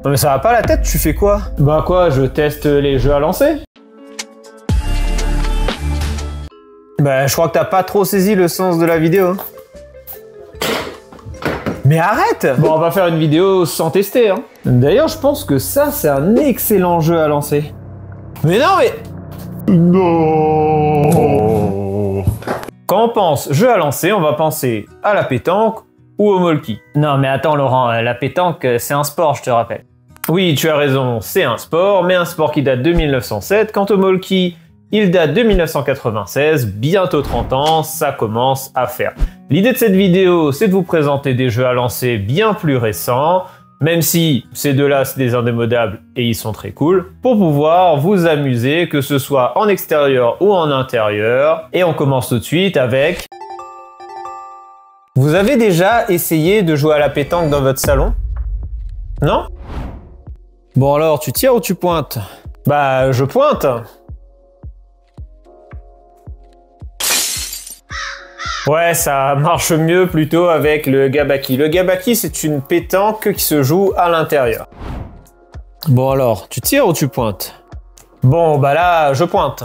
Non mais ça va pas la tête, tu fais quoi? Bah quoi, je teste les jeux à lancer. Bah je crois que t'as pas trop saisi le sens de la vidéo. Mais arrête! Bon, on va faire une vidéo sans tester, hein. D'ailleurs, je pense que ça, c'est un excellent jeu à lancer. Mais non, mais... Non! Quand on pense jeu à lancer, on va penser à la pétanque ou au molki. Non, mais attends, Laurent, la pétanque, c'est un sport, je te rappelle. Oui, tu as raison, c'est un sport, mais un sport qui date de 1907. Quant au molki, il date de 1996, bientôt 30 ans, ça commence à faire. L'idée de cette vidéo, c'est de vous présenter des jeux à lancer bien plus récents, même si ces deux-là, c'est des indémodables et ils sont très cool, pour pouvoir vous amuser, que ce soit en extérieur ou en intérieur. Et on commence tout de suite avec... Vous avez déjà essayé de jouer à la pétanque dans votre salon? Non? Bon alors, tu tires ou tu pointes? Bah, je pointe. Ouais, ça marche mieux plutôt avec le gabaki. Le gabaki, c'est une pétanque qui se joue à l'intérieur. Bon alors, tu tires ou tu pointes? Bon, bah là, je pointe.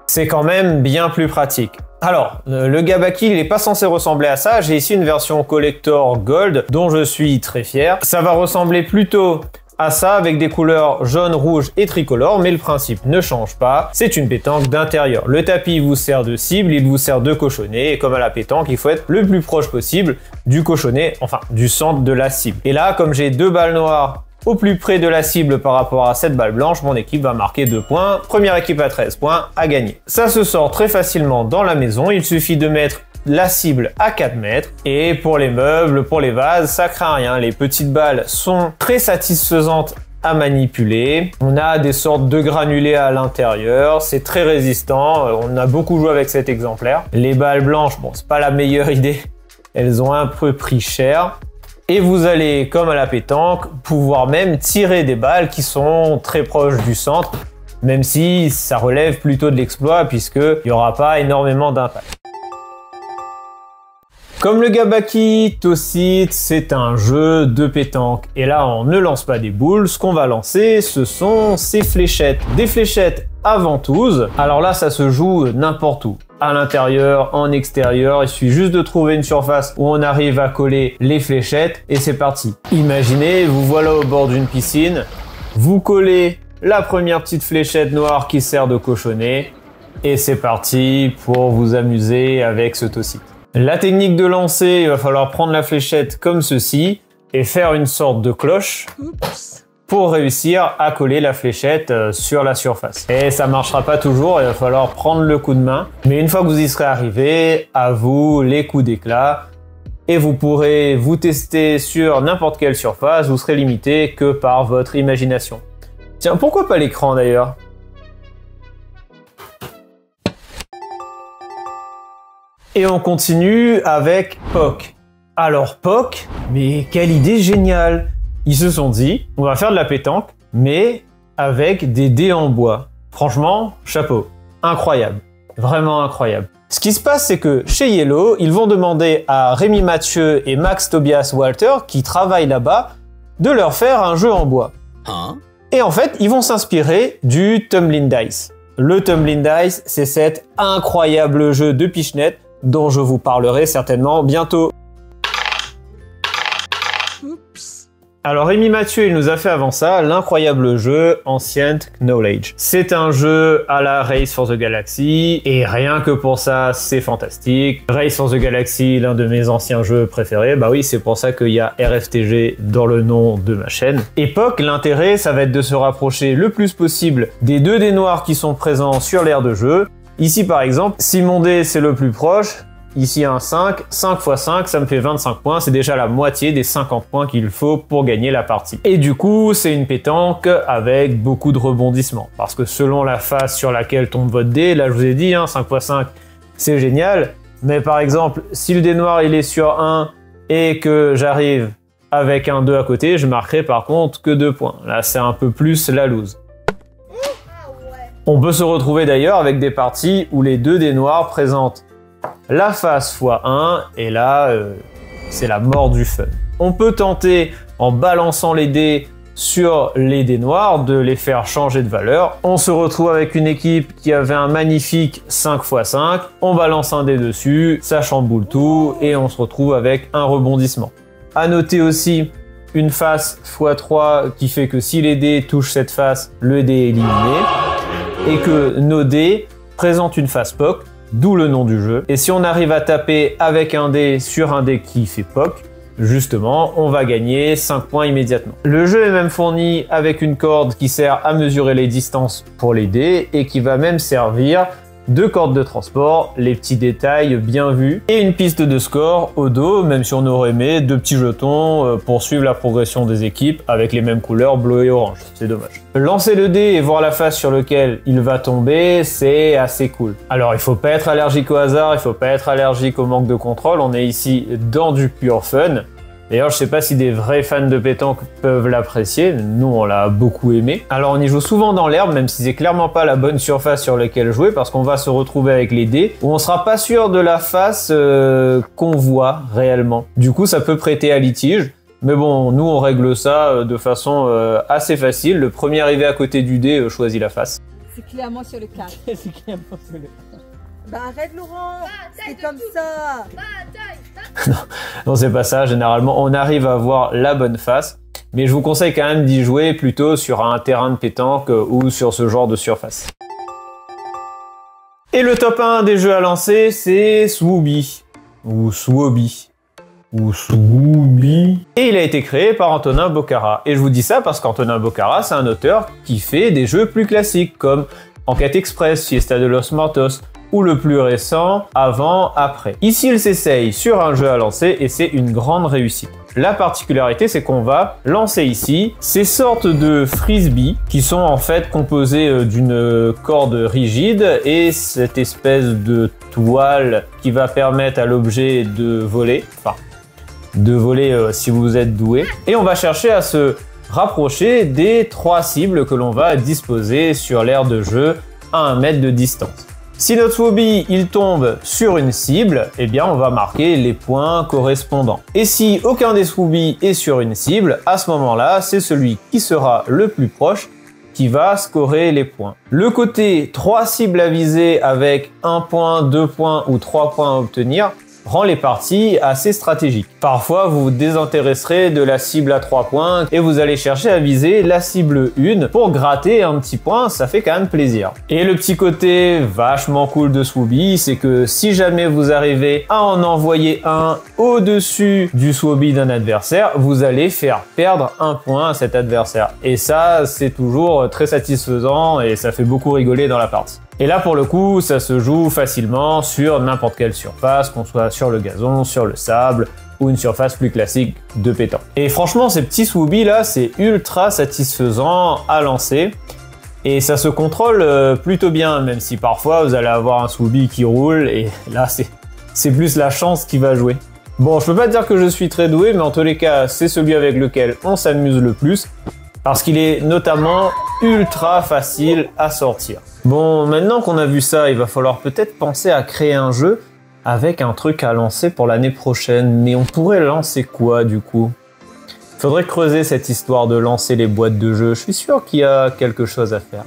C'est quand même bien plus pratique. Alors, le gabaki, il n'est pas censé ressembler à ça. J'ai ici une version collector gold dont je suis très fier. Ça va ressembler plutôt à ça avec des couleurs jaune, rouge et tricolore, mais le principe ne change pas. C'est une pétanque d'intérieur. Le tapis vous sert de cible, il vous sert de cochonnet, et comme à la pétanque, il faut être le plus proche possible du cochonnet, enfin du centre de la cible. Et là, comme j'ai deux balles noires au plus près de la cible par rapport à cette balle blanche, mon équipe va marquer 2 points. Première équipe à 13 points à gagner. Ça se sort très facilement dans la maison, il suffit de mettre la cible à 4 mètres. Et pour les meubles, pour les vases, ça craint rien. Les petites balles sont très satisfaisantes à manipuler. On a des sortes de granulés à l'intérieur. C'est très résistant. On a beaucoup joué avec cet exemplaire. Les balles blanches, bon, c'est pas la meilleure idée. Elles ont un peu pris cher. Et vous allez, comme à la pétanque, pouvoir même tirer des balles qui sont très proches du centre, même si ça relève plutôt de l'exploit puisqu'il n'y aura pas énormément d'impact. Comme le gabaki, Tossite, c'est un jeu de pétanque. Et là, on ne lance pas des boules. Ce qu'on va lancer, ce sont ces fléchettes. Des fléchettes à ventouse. Alors là, ça se joue n'importe où. À l'intérieur, en extérieur. Il suffit juste de trouver une surface où on arrive à coller les fléchettes et c'est parti. Imaginez, vous voilà au bord d'une piscine. Vous collez la première petite fléchette noire qui sert de cochonnet. Et c'est parti pour vous amuser avec ce Tossite. La technique de lancer, il va falloir prendre la fléchette comme ceci et faire une sorte de cloche pour réussir à coller la fléchette sur la surface. Et ça marchera pas toujours, il va falloir prendre le coup de main. Mais une fois que vous y serez arrivé, à vous les coups d'éclat. Et vous pourrez vous tester sur n'importe quelle surface, vous serez limité que par votre imagination. Tiens, pourquoi pas l'écran d'ailleurs ? Et on continue avec POC. Alors POC, mais quelle idée géniale! Ils se sont dit, on va faire de la pétanque, mais avec des dés en bois. Franchement, chapeau. Incroyable. Vraiment incroyable. Ce qui se passe, c'est que chez Yellow, ils vont demander à Rémi Mathieu et Max Tobias Walter, qui travaillent là-bas, de leur faire un jeu en bois. Et en fait, ils vont s'inspirer du Tumbling Dice. Le Tumbling Dice, c'est cet incroyable jeu de pichenette dont je vous parlerai certainement bientôt. Alors Rémi Mathieu, il nous a fait avant ça l'incroyable jeu Ancient Knowledge. C'est un jeu à la Race for the Galaxy et rien que pour ça, c'est fantastique. Race for the Galaxy, l'un de mes anciens jeux préférés, bah oui, c'est pour ça qu'il y a RFTG dans le nom de ma chaîne. Époque, l'intérêt, ça va être de se rapprocher le plus possible des 2 dés noirs qui sont présents sur l'aire de jeu. Ici par exemple, si mon dé c'est le plus proche, ici un 5, 5 x 5, ça me fait 25 points, c'est déjà la moitié des 50 points qu'il faut pour gagner la partie. Et du coup, c'est une pétanque avec beaucoup de rebondissements, parce que selon la face sur laquelle tombe votre dé, là je vous ai dit, 5 x 5, c'est génial, mais par exemple, si le dé noir il est sur 1 et que j'arrive avec un 2 à côté, je marquerai par contre que 2 points. Là, c'est un peu plus la loose. On peut se retrouver d'ailleurs avec des parties où les 2 dés noirs présentent la face x1 et là c'est la mort du fun. On peut tenter, en balançant les dés sur les dés noirs, de les faire changer de valeur. On se retrouve avec une équipe qui avait un magnifique 5x5, on balance un dé dessus, ça chamboule tout et on se retrouve avec un rebondissement. À noter aussi une face x3 qui fait que si les dés touchent cette face, le dé est éliminé et que nos dés présentent une face POC, d'où le nom du jeu. Et si on arrive à taper avec un dé sur un dé qui fait POC, justement, on va gagner 5 points immédiatement. Le jeu est même fourni avec une corde qui sert à mesurer les distances pour les dés et qui va même servir de corde de transport, les petits détails bien vus, et une piste de score au dos, même si on aurait aimé 2 petits jetons pour suivre la progression des équipes avec les mêmes couleurs bleu et orange, c'est dommage. Lancer le dé et voir la face sur laquelle il va tomber, c'est assez cool. Alors il faut pas être allergique au hasard, il faut pas être allergique au manque de contrôle, on est ici dans du pur fun. D'ailleurs, je sais pas si des vrais fans de pétanque peuvent l'apprécier, nous on l'a beaucoup aimé. Alors on y joue souvent dans l'herbe, même si c'est clairement pas la bonne surface sur laquelle jouer, parce qu'on va se retrouver avec les dés, où on sera pas sûr de la face qu'on voit réellement. Du coup, ça peut prêter à litige, mais bon, nous on règle ça de façon assez facile. Le premier arrivé à côté du dé choisit la face. C'est clairement sur le 4. C'est clairement sur le 4. Bah arrête Laurent, c'est comme ça. Non, c'est pas ça. Généralement, on arrive à voir la bonne face. Mais je vous conseille quand même d'y jouer plutôt sur un terrain de pétanque ou sur ce genre de surface. Et le top 1 des jeux à lancer, c'est Swooby. Ou Swooby. Ou Swooby. Et il a été créé par Antonin Bocara. Et je vous dis ça parce qu'Antonin Bocara, c'est un auteur qui fait des jeux plus classiques comme Enquête Express, Fiesta de los Muertos, ou le plus récent, Avant, Après. Ici, il s'essaye sur un jeu à lancer et c'est une grande réussite. La particularité, c'est qu'on va lancer ici ces sortes de frisbees qui sont en fait composés d'une corde rigide et cette espèce de toile qui va permettre à l'objet de voler, enfin, de voler si vous êtes doué. Et on va chercher à se rapprocher des 3 cibles que l'on va disposer sur l'aire de jeu à 1 mètre de distance. Si notre Swooby il tombe sur une cible, eh bien on va marquer les points correspondants. Et si aucun des Swooby est sur une cible, à ce moment-là, c'est celui qui sera le plus proche qui va scorer les points. Le côté 3 cibles à viser avec 1 point, 2 points ou 3 points à obtenir rend les parties assez stratégiques. Parfois, vous vous désintéresserez de la cible à 3 points et vous allez chercher à viser la cible 1 pour gratter un petit point, ça fait quand même plaisir. Et le petit côté vachement cool de Swooby, c'est que si jamais vous arrivez à en envoyer un au-dessus du Swooby d'un adversaire, vous allez faire perdre 1 point à cet adversaire. Et ça, c'est toujours très satisfaisant et ça fait beaucoup rigoler dans la partie. Et là, pour le coup, ça se joue facilement sur n'importe quelle surface, qu'on soit sur le gazon, sur le sable, ou une surface plus classique de pétanque. Et franchement, ces petits Swooby là, c'est ultra satisfaisant à lancer. Et ça se contrôle plutôt bien, même si parfois vous allez avoir un Swooby qui roule, et là, c'est plus la chance qui va jouer. Bon, je peux pas dire que je suis très doué, mais en tous les cas, c'est celui avec lequel on s'amuse le plus, parce qu'il est notamment ultra facile à sortir. Bon, maintenant qu'on a vu ça, il va falloir peut-être penser à créer un jeu avec un truc à lancer pour l'année prochaine. Mais on pourrait lancer quoi du coup? Faudrait creuser cette histoire de lancer les boîtes de jeux. Je suis sûr qu'il y a quelque chose à faire.